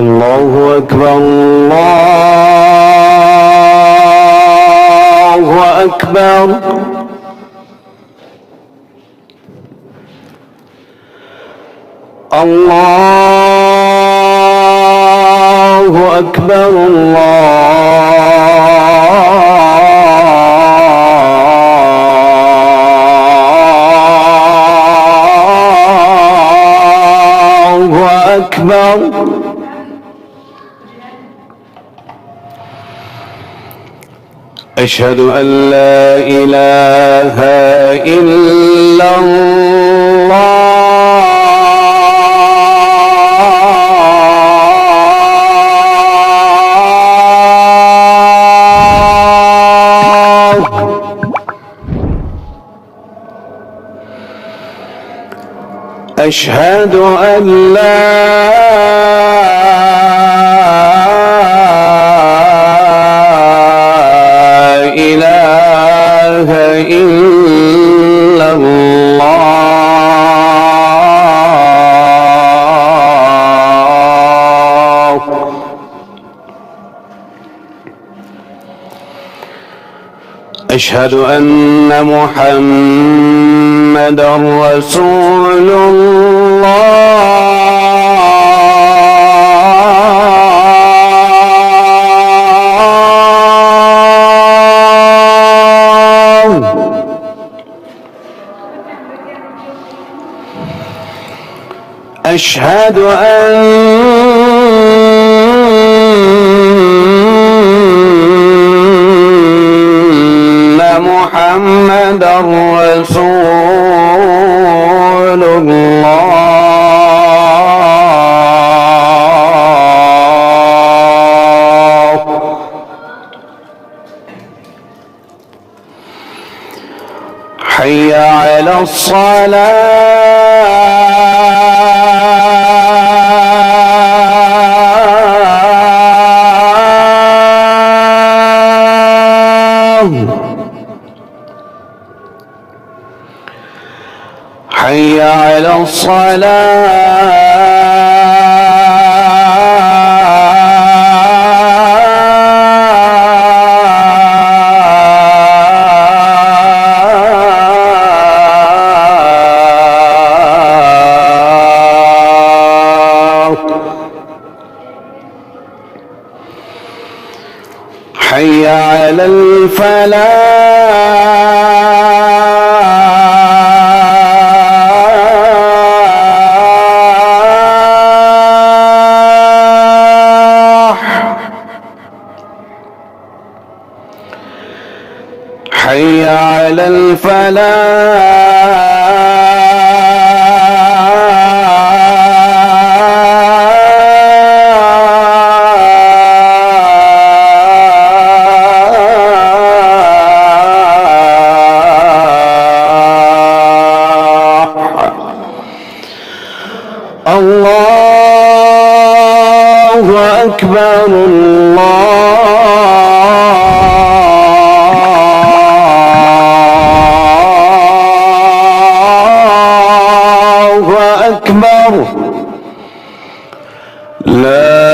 الله أكبر الله أكبر. الله أكبر الله أكبر. أشهد أن لا إله إلا الله. أشهد أن لا إله إلا الله. أشهد أن محمدًا رسول الله. أشهد أن محمدًا رسول الله. حي على الصلاة. حي على الصلاة. حي على الفلاح. حي على الله أكبر الله أكبر. لا